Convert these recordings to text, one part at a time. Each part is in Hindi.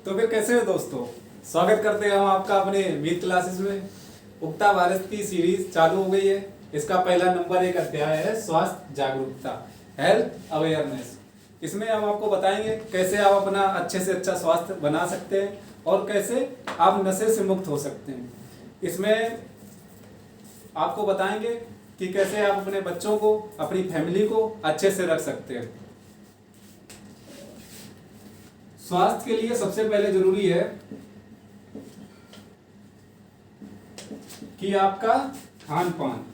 तो फिर कैसे हो दोस्तों, स्वागत करते हैं हम आपका अपने मीत क्लासेस में। उगता भारत की सीरीज चालू हो गई है। इसका पहला नंबर एक अध्याय है स्वास्थ्य जागरूकता, हेल्थ अवेयरनेस। इसमें हम आपको बताएंगे कैसे आप अपना अच्छे से अच्छा स्वास्थ्य बना सकते हैं और कैसे आप नशे से मुक्त हो सकते हैं। इसमें आपको बताएंगे कि कैसे आप अपने बच्चों को, अपनी फैमिली को अच्छे से रख सकते हैं। स्वास्थ्य के लिए सबसे पहले जरूरी है कि आपका खान पान।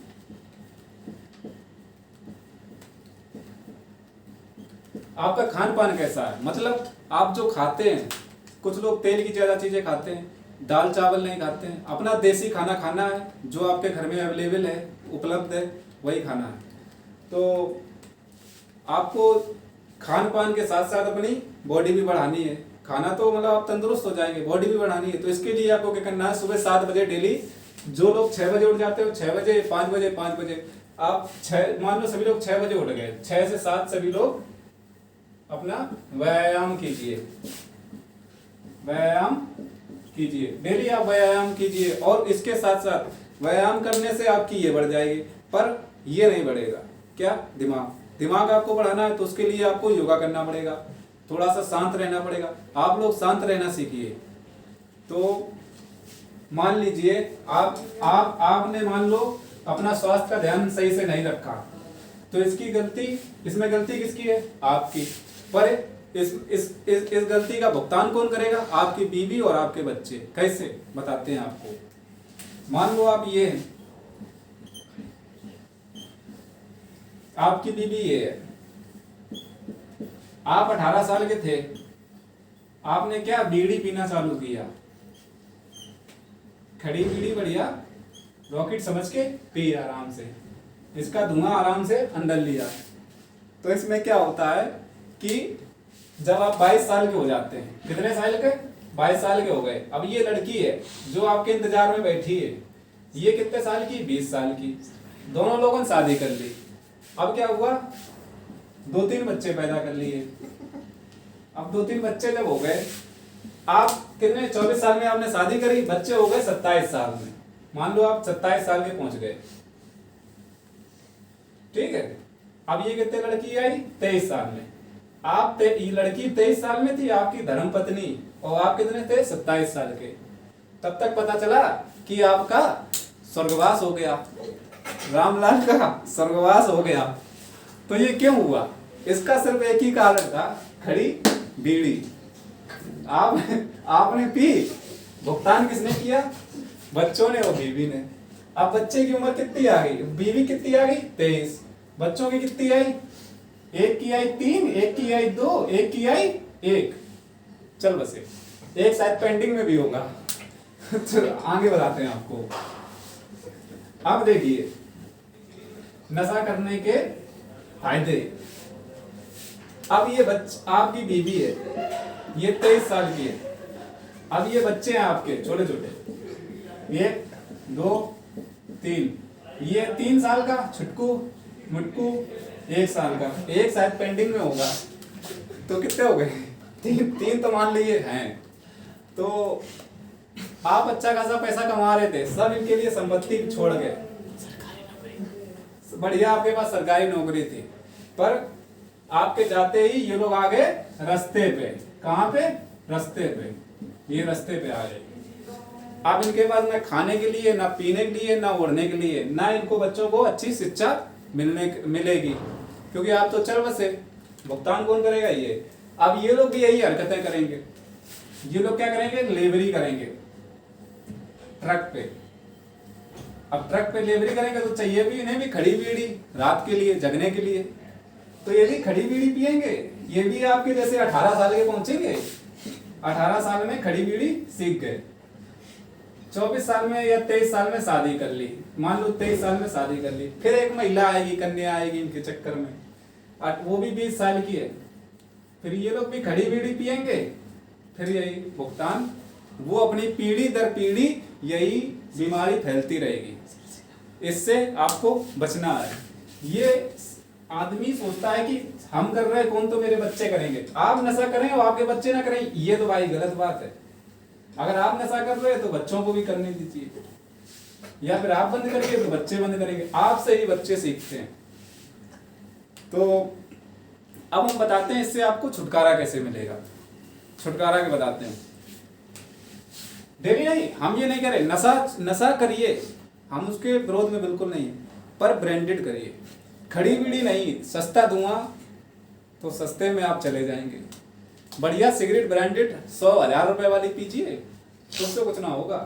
आपका खान पान कैसा है, मतलब आप जो खाते हैं। कुछ लोग तेल की ज्यादा चीजें खाते हैं, दाल चावल नहीं खाते हैं। अपना देसी खाना खाना है, जो आपके घर में अवेलेबल है, उपलब्ध है, वही खाना है। तो आपको खान पान के साथ साथ अपनी बॉडी भी बढ़ानी है। खाना तो मतलब आप तंदुरुस्त हो जाएंगे, बॉडी भी बढ़ानी है। तो इसके लिए आपको क्या करना है, सुबह 7 बजे डेली, जो लोग 6 बजे उठ जाते हो 6 बजे, 5 बजे, 5 बजे, आप 6 मान लो सभी लोग 6 बजे उठ गए, 6 से 7 सभी लोग अपना व्यायाम कीजिए। व्यायाम कीजिए, डेली आप व्यायाम कीजिए। और इसके साथ साथ व्यायाम करने से आपकी ये बढ़ जाएगी, पर ये नहीं बढ़ेगा। क्या? दिमाग आपको बढ़ाना है तो उसके लिए आपको योगा करना पड़ेगा, थोड़ा सा शांत रहना पड़ेगा। आप लोग शांत रहना सीखिए। तो मान लीजिए आपने मान लो अपना स्वास्थ्य का ध्यान सही से नहीं रखा, तो इसमें गलती किसकी है? आपकी। पर इस गलती का भुगतान कौन करेगा? आपकी बीवी और आपके बच्चे। कैसे बताते हैं आपको। मान लो आप ये हैं, आपकी बीवी ये है, आप 18 साल के थे, आपने क्या बीड़ी पीना चालू किया। खड़ी बीड़ी बढ़िया रॉकेट समझ के पी आराम से, इसका धुआं आराम से अंदर लिया। तो इसमें क्या होता है कि जब आप 22 साल के हो जाते हैं, कितने साल के? 22 साल के हो गए। अब ये लड़की है जो आपके इंतजार में बैठी है, ये कितने साल की? 20 साल की। दोनों लोगों ने शादी कर ली। अब क्या हुआ? 2-3 बच्चे पैदा कर लिए। अब 2-3 बच्चे जब हो गए, आप कितने? 24 साल में आपने शादी करी, बच्चे हो गए 27 साल में। मान लो आप 27 साल के पहुंच गए, ठीक है। अब ये कितने लड़की आई? 23 साल में। ये लड़की 23 साल में थी, आपकी धर्म पत्नी, और आप कितने थे? 27 साल के। तब तक पता चला कि आपका स्वर्गवास हो गया, रामलाल का स्वर्गवास हो गया। तो ये क्यों हुआ? इसका सिर्फ एक ही कारण था, खड़ी बीड़ी। आपने पी, भुगतान किसने किया? बच्चों ने और बीवी ने। अब बच्चे की उम्र कितनी आ गई? बीवी कितनी आ गई? 23। बच्चों की कितनी आई? एक की आई 3, एक की आई 2, एक की आई 1। चल बसे एक शायद पेंडिंग में भी होगा। चलो आगे बताते हैं आपको। अब देखिए नशा करने के फायदे। अब ये आपकी बीवी है, ये 23 साल की है। अब ये बच्चे हैं आपके छोटे छोटे, 1, 2, 3। ये 3 साल का छुटकू मुटकू, 1 साल का, एक शायद पेंडिंग में होगा। तो कितने हो गए? 3 तो मान लीजिए हैं। तो आप अच्छा खासा पैसा कमा रहे थे, सब इनके लिए संपत्ति छोड़ गए। बढ़िया आपके पास सरकारी नौकरी थी, पर आपके जाते ही ये लोग आ गए रास्ते पे। कहां पे? रास्ते पे। ये रास्ते पे आ गए। अब इनके पास ना खाने के लिए, ना पीने के लिए, ना ओढ़ने के लिए, ना इनको बच्चों को अच्छी शिक्षा मिलेगी, क्योंकि आप तो चल बसे। भुगतान कौन करेगा? ये। अब ये लोग भी यही हरकतें करेंगे। ये लोग क्या करेंगे? लेबरी करेंगे ट्रक पे। अब ट्रक पे लेबरी करेंगे तो चाहिए भी इन्हें भी खड़ी बीड़ी, रात के लिए, जगने के लिए। तो ये भी खड़ी बीड़ी पिएंगे। ये भी आपके जैसे 18 साल के पहुंचेंगे, 18 साल में खड़ी बीड़ी सीख गए, 24 साल में या 23 साल में शादी कर ली। मान लो 23 साल में शादी कर ली, फिर एक महिला आएगी, कन्या आएगी इनके चक्कर में, वो भी 20 साल की है। फिर ये लोग भी खड़ी बीड़ी पिएंगे, फिर यही भुगतान। वो अपनी पीढ़ी दर पीढ़ी यही बीमारी फैलती रहेगी। इससे आपको बचना है। ये आदमी सोचता है कि हम कर रहे हैं, कौन तो मेरे बच्चे करेंगे। आप नशा करें और आपके बच्चे ना करें, ये तो भाई गलत बात है। अगर आप नशा कर रहे हैं तो बच्चों को भी करने दीजिए, या फिर आप बंद करेंगे तो बच्चे बंद करेंगे, आपसे ही बच्चे सीखते हैं। तो अब हम बताते हैं इससे आपको छुटकारा कैसे मिलेगा। छुटकारा के बताते हैं। डेली नहीं, हम ये नहीं कह रहे नशा करिए, हम उसके विरोध में बिल्कुल नहीं है, पर ब्रांडेड करिए। खड़ी बीड़ी नहीं, सस्ता धुआं तो सस्ते में आप चले जाएंगे। बढ़िया सिगरेट ब्रांडेड 100,000 रुपए वाली पीजिए, तो उससे कुछ ना होगा।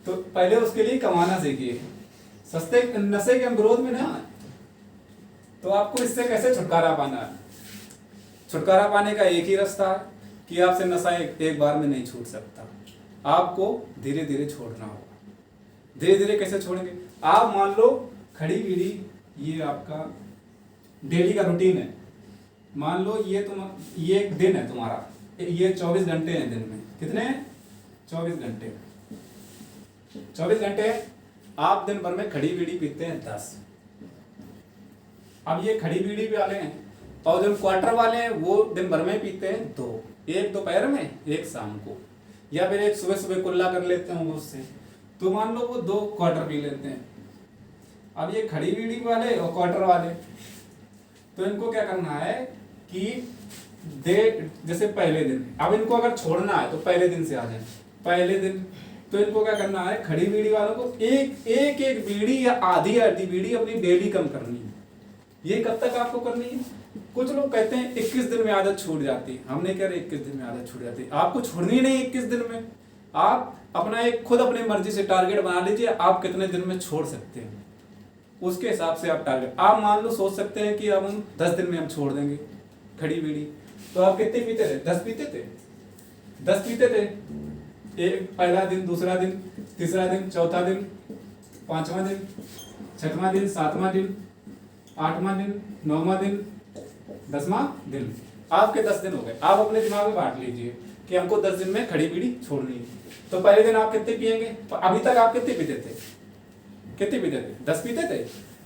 तो पहले उसके लिए कमाना सीखिए, सस्ते नशे के हम विरोध में ना आए। तो आपको इससे कैसे छुटकारा पाना है? छुटकारा पाने का एक ही रास्ता है कि आपसे नशा एक बार में नहीं छूट सकता, आपको धीरे धीरे छोड़ना होगा। धीरे धीरे कैसे छोड़ेंगे? आप मान लो खड़ी बीड़ी ये आपका डेली का रूटीन है, मान लो ये एक दिन है तुम्हारा, ये 24 घंटे हैं दिन में। कितने हैं? 24 घंटे। 24 घंटे आप दिन भर में खड़ी बीड़ी पीते हैं 10। अब ये खड़ी बीड़ी वाले हैं, और जो क्वार्टर वाले हैं वो दिन भर में पीते हैं 2, एक दोपहर में एक शाम को, या फिर एक सुबह सुबह कुल्ला कर लेते हैं उससे, तो मान लो वो 2 क्वार्टर पी लेते हैं। अब ये खड़ी बीड़ी वाले और क्वार्टर वाले, तो इनको क्या करना है कि जैसे पहले दिन, अब इनको अगर छोड़ना है तो पहले दिन से आ जाए। पहले दिन तो इनको क्या करना है, खड़ी बीड़ी वालों को एक बीड़ी या आधी बीड़ी अपनी डेली कम करनी है। ये कब तक आपको करनी है? कुछ लोग कहते हैं 21 दिन में आदत छूट जाती है, हम नहीं कह रहे 21 दिन में आदत छूट जाती है। आपको छोड़नी नहीं 21 दिन में, आप अपना खुद अपनी मर्जी से टारगेट बना लीजिए, आप कितने दिन में छोड़ सकते हैं, उसके हिसाब से आप टारगेट। आप मान लो सोच सकते हैं कि अब हम 10 दिन में हम छोड़ देंगे खड़ी बीड़ी, तो आप कितने पीते थे? 10 पीते थे। 10 पीते थे, एक पहला दिन, दूसरा दिन, तीसरा दिन, चौथा दिन, 5वां दिन, 6वां दिन, 7वां दिन, 8वां दिन, 9वां दिन, 10वां दिन। आपके 10 दिन हो गए। आप अपने दिमाग में बांट लीजिए कि हमको 10 दिन में खड़ी बीड़ी छोड़नी है। तो पहले दिन आप कितने पिएंगे? अभी तक आप कितने पीते थे? कितने पीते थे? 10 पीते थे।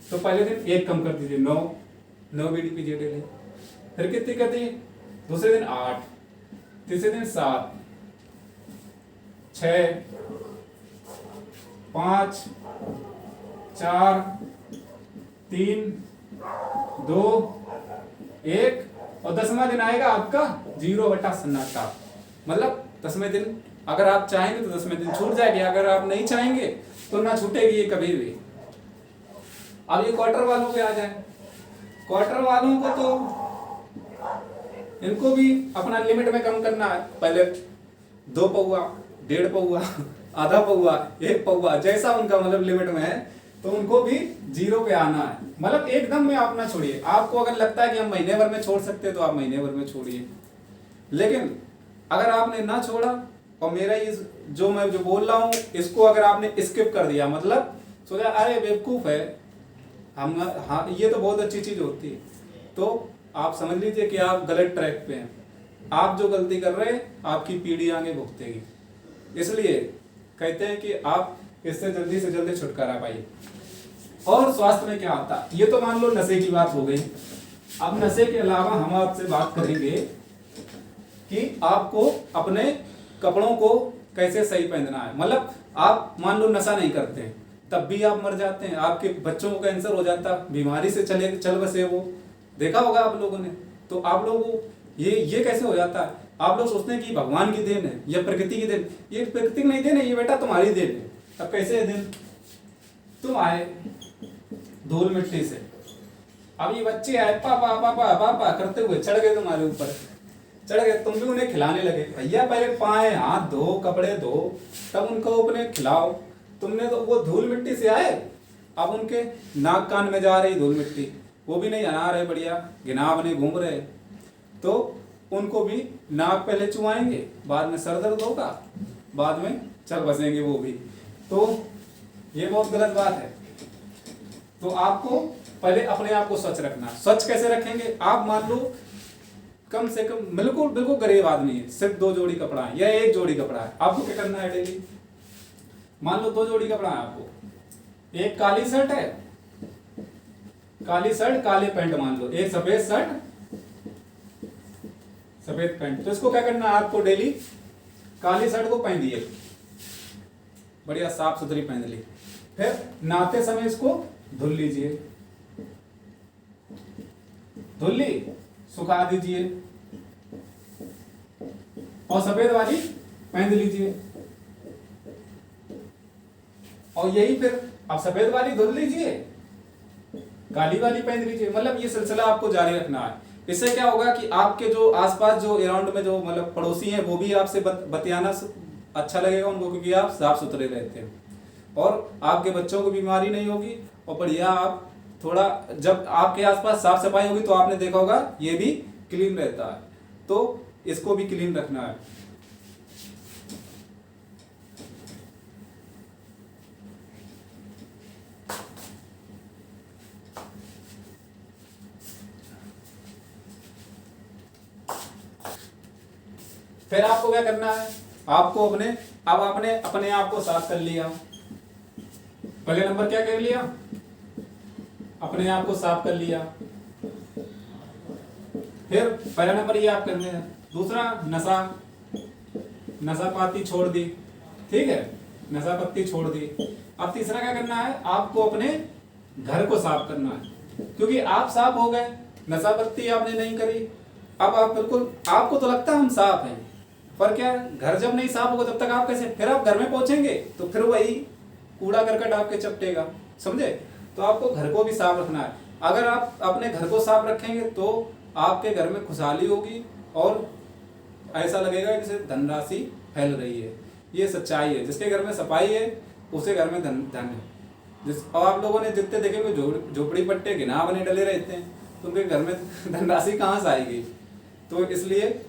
तो पहले दिन 1 कम कर दीजिए, 9 बीड़ी पीजिए डेली। फिर कितनी कर दी? दूसरे दिन 8, तीसरे दिन 7, 6, 5, 4, 3, 2, 1, और 10वां दिन आएगा आपका 0/सन्नाटा। मतलब 10वें दिन अगर आप चाहेंगे तो 10वें दिन छूट जाएगी, अगर आप नहीं चाहेंगे तो ना छूटेगी ये कभी भी। अब ये क्वार्टर वालों पे आ जाए। क्वार्टर वालों को तो इनको भी अपना लिमिट में कम करना है। पहले 2 पौआ, 1.5 पौआ, आधा पौआ, 1 पौआ, जैसा उनका मतलब लिमिट में है, तो उनको भी 0 पे आना है। मतलब एकदम में आप ना छोड़िए। आपको अगर लगता है कि हम महीने भर में छोड़ सकते हैं तो आप महीने भर में छोड़िए, लेकिन अगर आपने ना छोड़ा और मेरा ये जो मैं बोल रहा हूँ इसको अगर आपने स्किप कर दिया, मतलब सोचा अरे बेवकूफ है हम, हाँ ये तो बहुत अच्छी चीज होती है, तो आप समझ लीजिए कि आप गलत ट्रैक पे हैं। आप जो गलती कर रहे हैं आपकी पीढ़ी आगे भुगतेगी। इसलिए कहते हैं कि आप इससे जल्दी से जल्दी छुटकारा पाइए। और स्वास्थ्य में क्या आता है, ये तो मान लो नशे की बात हो गई। अब नशे के अलावा हम आपसे बात करेंगे कि आपको अपने कपड़ों को कैसे सही पहनना है। मतलब आप मान लो नशा नहीं करते तब भी आप मर जाते हैं, आपके बच्चों को कैंसर हो जाता, बीमारी से चल बसे, वो देखा होगा आप लोगों ने। तो आप लोगों को ये कैसे हो जाता है? आप लोग सोचते हैं कि भगवान की देन है या प्रकृति की देन। ये प्रकृति की नहीं देन है, ये बेटा तुम्हारी देन है। अब कैसे है देन? तुम आए धूल मिट्टी से, अब ये बच्चे आए पापा पापा पापा करते हुए चढ़ गए तुम्हारे ऊपर, चढ़ गए, तुम भी उन्हें खिलाने लगे। भैया पहले पाए हाथ धो, कपड़े धो, तब उनको अपने खिलाओ। तुमने तो वो धूल मिट्टी से आए, अब उनके नाक कान में जा रही धूल मिट्टी, वो भी नहीं अना रहे, बढ़िया गिनाव नहीं घूम रहे, तो उनको भी नाक पहले चुआएंगे, बाद में सर दर्द होगा, बाद में चल बसेंगे वो भी। तो ये बहुत गलत बात है। तो आपको पहले अपने आप को स्वच्छ रखना। स्वच्छ कैसे रखेंगे? आप मान लो कम से कम बिल्कुल बिल्कुल गरीब आदमी है, सिर्फ 2 जोड़ी कपड़ा है या 1 जोड़ी कपड़ा है, आपको क्या करना है डेली? मान लो 2 जोड़ी कपड़ा है आपको, एक काली शर्ट है काली शर्ट काले पैंट मान लो, एक सफेद शर्ट सफेद पैंट, तो इसको क्या करना है आपको, डेली काली शर्ट को पहन दिए, बढ़िया साफ सुथरी पहन ली, फिर नहाते समय इसको धुल लीजिए, धुल ली, सुखा दीजिए और सफेद वाली पहन लीजिए, और यही फिर आप सफेद वाली धुल लीजिए, काली वाली पहन लीजिए, मतलब ये सिलसिला आपको जारी रखना है। इससे क्या होगा कि आपके जो आसपास जो अराउंड में जो मतलब पड़ोसी हैं वो भी आपसे बतियाना अच्छा लगेगा उनको, क्योंकि आप साफ सुथरे रहते हैं और आपके बच्चों को बीमारी नहीं होगी, और बढ़िया आप थोड़ा जब आपके आसपास साफ सफाई होगी तो आपने देखा होगा ये भी क्लीन रहता है, तो इसको भी क्लीन रखना है। फिर आपको क्या करना है, आपको अब आपने अपने आप को साफ कर लिया, पहले नंबर क्या कर लिया, अपने आप को साफ कर लिया, फिर पहला नंबर ये आप करने हैं, दूसरा नशा पाती छोड़ दी, ठीक है, नशा पत्ती छोड़ दी। अब तीसरा क्या करना है, आपको अपने घर को साफ करना है, क्योंकि आप साफ हो गए, नशा पत्ती आपने नहीं करी, अब आप बिल्कुल, आपको तो लगता है हम साफ हैं, पर क्या घर जब नहीं साफ होगा तब तक आप कैसे, फिर आप घर में पहुंचेंगे तो फिर वही कूड़ा करकट आपके चपटेगा, समझे। तो आपको घर को भी साफ रखना है, अगर आप अपने घर को साफ रखेंगे तो आपके घर में खुशहाली होगी और ऐसा लगेगा जैसे धनराशि फैल रही है, ये सच्चाई है। जिसके घर में सफाई है उसे घर में धन है। और आप लोगों ने जितने देखे झोपड़ी पट्टे गिना बने डले रहते हैं, तो उनके घर में धनराशि कहाँ से आएगी। तो इसलिए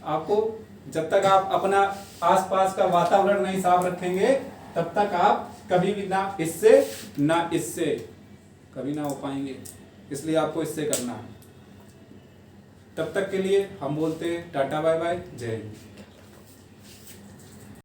आपको जब तक आप अपना आसपास का वातावरण नहीं साफ रखेंगे तब तक आप कभी भी ना इससे कभी ना हो पाएंगे, इसलिए आपको इससे करना है। तब तक के लिए हम बोलते हैं टाटा बाय बाय, जय हिंद।